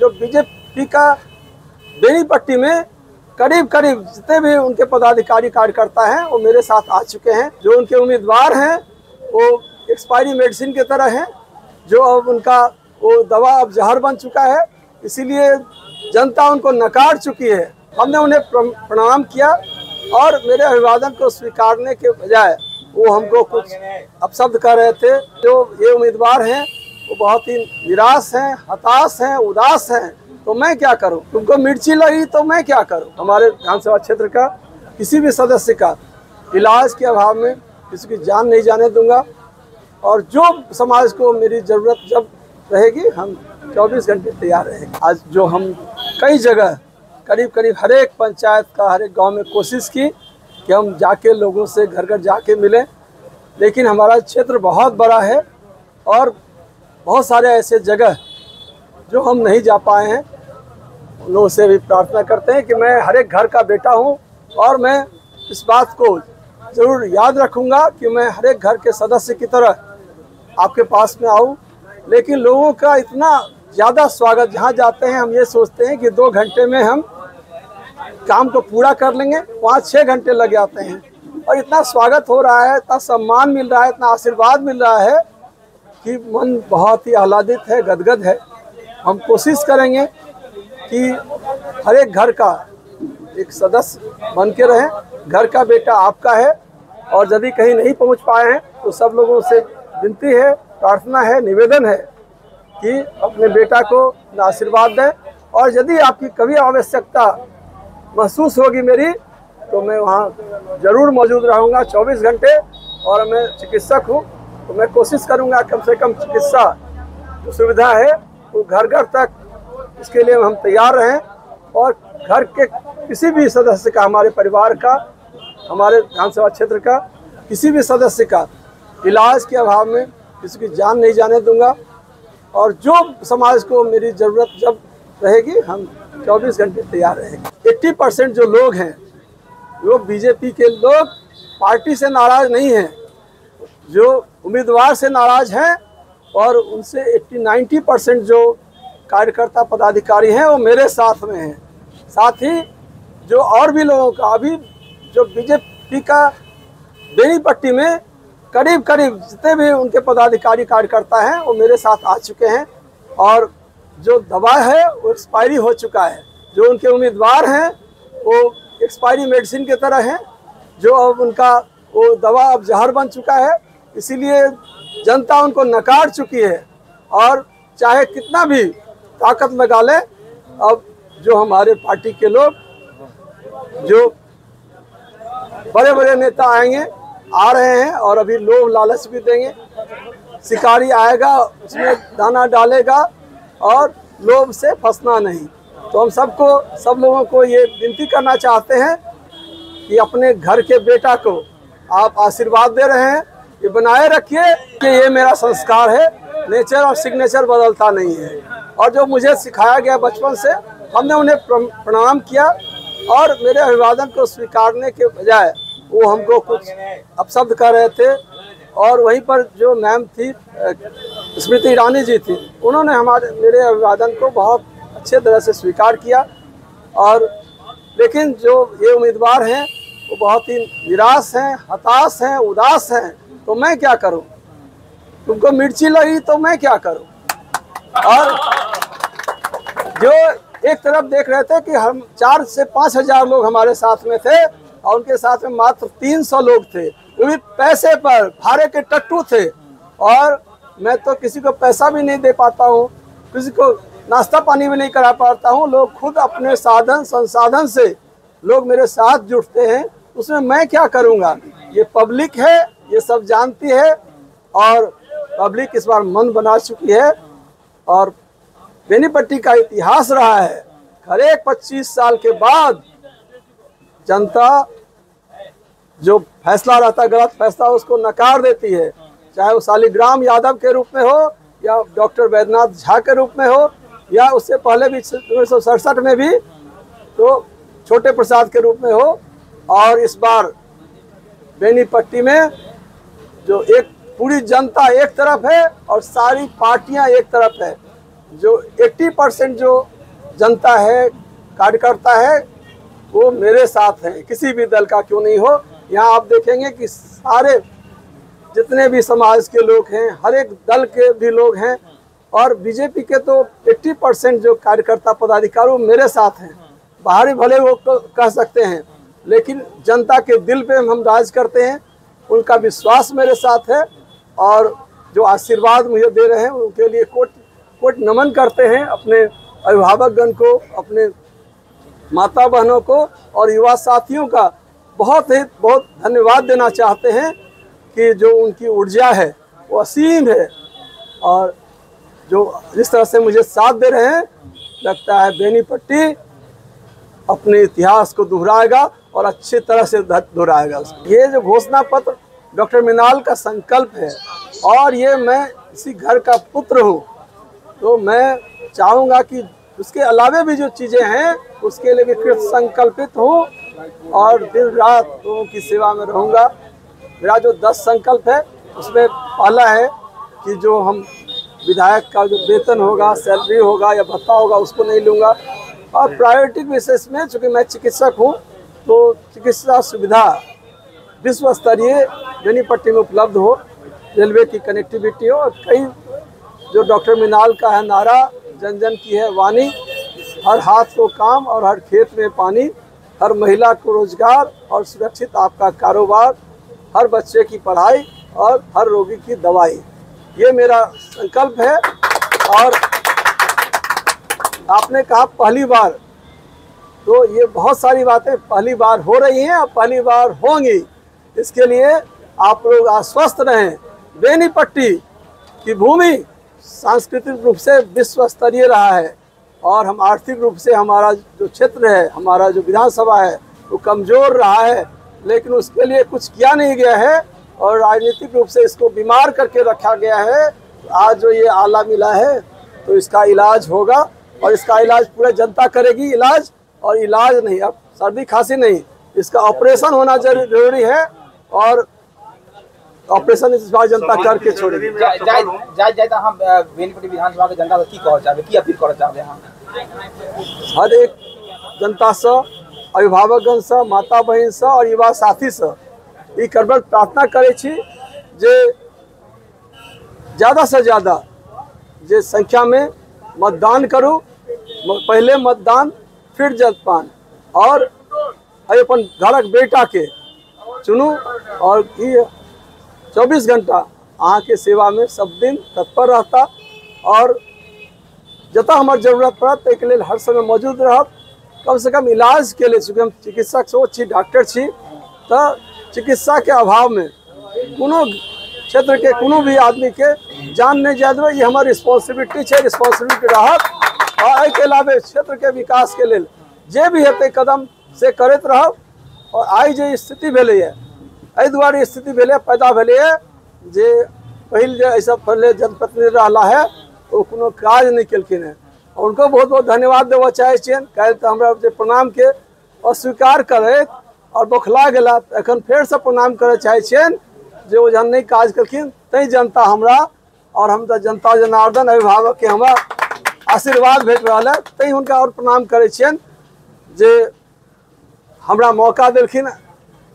जो बीजेपी का बेनीपट्टी में करीब करीब जितने भी उनके पदाधिकारी कार्यकर्ता हैं वो मेरे साथ आ चुके हैं। जो उनके उम्मीदवार हैं वो एक्सपायरी मेडिसिन की तरह हैं, जो अब उनका वो दवा अब जहर बन चुका है, इसीलिए जनता उनको नकार चुकी है। हमने उन्हें प्रणाम किया और मेरे अभिवादन को स्वीकारने के बजाय वो हमको कुछ अपशब्द कर रहे थे। जो ये उम्मीदवार हैं वो बहुत ही निराश हैं, हताश हैं, उदास हैं। तो मैं क्या करूं? तुमको मिर्ची लगी तो मैं क्या करूं? हमारे विधानसभा क्षेत्र का किसी भी सदस्य का इलाज के अभाव में किसी की जान नहीं जाने दूंगा और जो समाज को मेरी ज़रूरत जब रहेगी हम 24 घंटे तैयार रहेंगे। आज जो हम कई जगह करीब करीब हर एक पंचायत का हर एक गाँव में कोशिश की कि हम जाके लोगों से घर घर जाके मिलें, लेकिन हमारा क्षेत्र बहुत बड़ा है और बहुत सारे ऐसे जगह जो हम नहीं जा पाए हैं। उन लोगों से भी प्रार्थना करते हैं कि मैं हर एक घर का बेटा हूं और मैं इस बात को ज़रूर याद रखूंगा कि मैं हर एक घर के सदस्य की तरह आपके पास में आऊं। लेकिन लोगों का इतना ज़्यादा स्वागत, जहां जाते हैं हम ये सोचते हैं कि 2 घंटे में हम काम को पूरा कर लेंगे, 5-6 घंटे लग जाते हैं और इतना स्वागत हो रहा है, इतना सम्मान मिल रहा है, इतना आशीर्वाद मिल रहा है कि मन बहुत ही आह्लादित है, गदगद है। हम कोशिश करेंगे कि हर एक घर का एक सदस्य बन के रहें। घर का बेटा आपका है और यदि कहीं नहीं पहुंच पाए हैं तो सब लोगों से विनती है, प्रार्थना है, निवेदन है कि अपने बेटा को आशीर्वाद दें और यदि आपकी कभी आवश्यकता महसूस होगी मेरी तो मैं वहाँ ज़रूर मौजूद रहूँगा 24 घंटे। और मैं चिकित्सक हूँ तो मैं कोशिश करूँगा कम से कम चिकित्सा जो सुविधा है वो घर घर तक, इसके लिए हम तैयार रहें और घर के किसी भी सदस्य का, हमारे परिवार का, हमारे विधानसभा क्षेत्र का किसी भी सदस्य का इलाज के अभाव में किसी की जान नहीं जाने दूंगा और जो समाज को मेरी ज़रूरत जब रहेगी हम 24 घंटे तैयार रहेंगे। 80% जो लोग हैं वो बीजेपी के लोग पार्टी से नाराज़ नहीं हैं, जो उम्मीदवार से नाराज़ हैं और उनसे 80-90% जो कार्यकर्ता पदाधिकारी हैं वो मेरे साथ में हैं। साथ ही जो और भी लोगों का अभी जो बीजेपी का बेनीपट्टी में करीब करीब जितने भी उनके पदाधिकारी कार्यकर्ता हैं वो मेरे साथ आ चुके हैं और जो दवा है वो एक्सपायरी हो चुका है। जो उनके उम्मीदवार हैं वो एक्सपायरी मेडिसिन की तरह हैं, जो अब उनका वो दवा अब जहर बन चुका है, इसीलिए जनता उनको नकार चुकी है और चाहे कितना भी ताकत लगा ले, अब जो हमारे पार्टी के लोग, जो बड़े बड़े नेता आएंगे, आ रहे हैं और अभी लोभ लालच भी देंगे। शिकारी आएगा, उसमें दाना डालेगा और लोभ से फंसना नहीं। तो हम सब लोगों को ये विनती करना चाहते हैं कि अपने घर के बेटा को आप आशीर्वाद दे रहे हैं, ये बनाए रखिए कि ये मेरा संस्कार है, नेचर और सिग्नेचर बदलता नहीं है। और जो मुझे सिखाया गया बचपन से, हमने उन्हें प्रणाम किया और मेरे अभिवादन को स्वीकारने के बजाय वो हमको कुछ अपशब्द कर रहे थे। और वहीं पर जो मैम थी, स्मृति ईरानी जी थी, उन्होंने मेरे अभिवादन को बहुत अच्छे तरह से स्वीकार किया। और लेकिन जो ये उम्मीदवार हैं वो बहुत ही निराश हैं, हताश हैं, उदास हैं। तो मैं क्या करूं? तुमको मिर्ची लगी तो मैं क्या करूं? और जो एक तरफ देख रहे थे कि हम 4 से 5 हज़ार लोग हमारे साथ में थे और उनके साथ में मात्र 300 लोग थे, वो भी पैसे पर, भाड़े के टट्टू थे। और मैं तो किसी को पैसा भी नहीं दे पाता हूँ, किसी को नाश्ता पानी भी नहीं करा पाता हूँ। लोग खुद अपने साधन संसाधन से लोग मेरे साथ जुटते हैं, उसमें मैं क्या करूँगा? ये पब्लिक है, ये सब जानती है और पब्लिक इस बार मन बना चुकी है। और बेनीपट्टी का इतिहास रहा है, हर एक 25 साल के बाद जनता जो फैसला रहता, गलत फैसला, उसको नकार देती है, चाहे वो शालिग्राम यादव के रूप में हो या डॉक्टर वैद्यनाथ झा के रूप में हो या उससे पहले भी 1967 में भी तो छोटे प्रसाद के रूप में हो। और इस बार बेनीपट्टी में जो एक पूरी जनता एक तरफ है और सारी पार्टियां एक तरफ है, जो 80% जो जनता है, कार्यकर्ता है, वो मेरे साथ हैं, किसी भी दल का क्यों नहीं हो। यहाँ आप देखेंगे कि सारे जितने भी समाज के लोग हैं, हर एक दल के भी लोग हैं, और बीजेपी के तो 80% जो कार्यकर्ता पदाधिकारी वो मेरे साथ हैं। बाहरी भले वो कह सकते हैं, लेकिन जनता के दिल पे हम राज करते हैं। उनका विश्वास मेरे साथ है, और जो आशीर्वाद मुझे दे रहे हैं उनके लिए कोट नमन करते हैं। अपने अभिभावकगण को, अपने माता बहनों को और युवा साथियों का बहुत धन्यवाद देना चाहते हैं कि जो उनकी ऊर्जा है वो असीम है, और जो जिस तरह से मुझे साथ दे रहे हैं, लगता है बेनीपट्टी अपने इतिहास को दोहराएगा और अच्छी तरह से दोहराएगा। ये जो घोषणा पत्र डॉक्टर मृणाल का संकल्प है, और ये मैं इसी घर का पुत्र हूँ, तो मैं चाहूँगा कि उसके अलावे भी जो चीज़ें हैं उसके लिए भी कृत संकल्पित हूँ, और दिन रात लोगों की सेवा में रहूँगा। मेरा जो 10 संकल्प है उसमें पहला है कि जो हम विधायक का जो वेतन होगा, सैलरी होगा या भत्ता होगा, उसको नहीं लूँगा। और प्रायोरिटी बेसिस में, चूँकि मैं चिकित्सक हूँ, तो चिकित्सा सुविधा विश्व स्तरीय बेनीपट्टी में उपलब्ध हो, रेलवे की कनेक्टिविटी हो। और कई जो डॉक्टर मृणाल का है नारा, जन जन की है वाणी, हर हाथ को काम और हर खेत में पानी, हर महिला को रोजगार और सुरक्षित आपका कारोबार, हर बच्चे की पढ़ाई और हर रोगी की दवाई, ये मेरा संकल्प है। और आपने कहा पहली बार, तो ये बहुत सारी बातें पहली बार हो रही हैं और पहली बार होंगी। इसके लिए आप लोग आश्वस्त रहें। बेनीपट्टी की भूमि सांस्कृतिक रूप से विश्व स्तरीय रहा है, और हम आर्थिक रूप से, हमारा जो क्षेत्र है, हमारा जो विधानसभा है, वो कमज़ोर रहा है, लेकिन उसके लिए कुछ किया नहीं गया है, और राजनीतिक रूप से इसको बीमार करके रखा गया है। आज जो ये आला मिला है, तो इसका इलाज होगा, और इसका इलाज पूरे जनता करेगी इलाज, और इलाज नहीं, अब सर्दी खांसी नहीं, इसका ऑपरेशन होना जरूरी है, और ऑपरेशन इस बार जनता करके छोड़ेगी। हम बेनीपट्टी विधानसभा के जनता की कहना चाहते, की अपील करना चाहते हैं? हर एक जनता से, अभिभावकगण से, माता बहन से और युवा साथी से ई करबल प्रार्थना करे छी जे ज़्यादा से ज़्यादा जे संख्या में मतदान करूँ। पहले मतदान फिर जलपान, और अपन घरक बेटा के चुनू, और 24 घंटा अहाँ के सेवा में सब दिन तत्पर रहता, और जतऽ हमार जरूरत पड़त ताहि के लिए हर समय मौजूद रहब। कम से कम इलाज के लिए, चूँकि हम चिकित्सक छी, डॉक्टर छी, तो चिकित्सा के अभाव में कोनो क्षेत्र के कोनो भी आदमी के जान नहीं जाए देबै, ये हमार रिस्पॉन्सिबिलिटी है, रिस्पॉन्सिबिलिटी रहत। और के अलावे क्षेत्र के विकास के लिए जे भी हेतै कदम से करते रहब। और आई जे स्थिति भेलै है, एहि दुआरे स्थिति भेलै, पैदा भेलै है जे पहिल जे ऐसा पहले जनप्रतिनिधि रहला है, वो कोनो काज नहीं केलखिन है, और उनको बहुत बहुत धन्यवाद देवा चाहे छियनि। काल्हि तऽ हमरा जे प्रणाम के अस्वीकार करैत और बौखला गेला, एखन फेर से प्रणाम करे चाहे छियनि जे वो जहन नहीं काज केलखिन, तै जनता हमरा, और हम तऽ जनता जनार्दन अभिभावक के हमरा आशीर्वाद भेट रहा है, तै हुनका और प्रणाम करे छियनि जे हमरा मौका देलखिन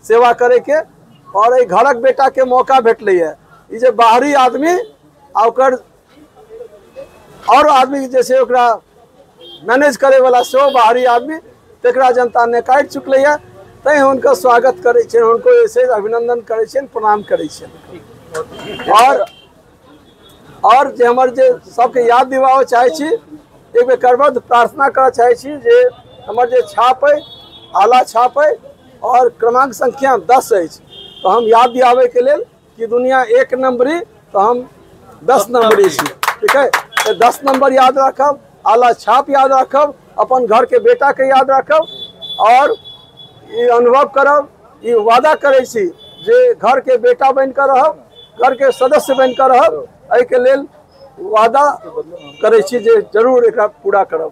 सेवा करे के, और एहि घरक बेटा के मौका भेटलै है। ई जे बाहरी आदमी आ ओकर और आदमी जैसे ओकरा मैनेज करे वाला सेहो बाहरी आदमी, तेकरा जनता ने काटि चुकलै है, तै हुनकर स्वागत करे छियनि, हुनको ऐसे अभिनंदन करे छियनि, प्रणाम करे छियनि। और जे हमर जे सबके याद दिलाबऽ चाहे छी, एक बेर करबद्ध प्रार्थना करऽ चाहे छी जे हमर जे छाप है, आला छाप है, और क्रमांक संख्या 10 है, तो हम याद दिलाबे के लिए कि दुनिया 1 नंबरी, तो हम 10 नंबरी छी, ठीक है। तो 10 नंबर याद रखब, आला छाप याद रखब, अपन घर के बेटा के याद रखब, और ये अनुभव करब, ये वादा करे छी जे घर के बेटा बन कर रहब, घर के सदस्य बन कर रहब, एहि के लेल वादा करे छी जे जरूर एकरा पूरा करब।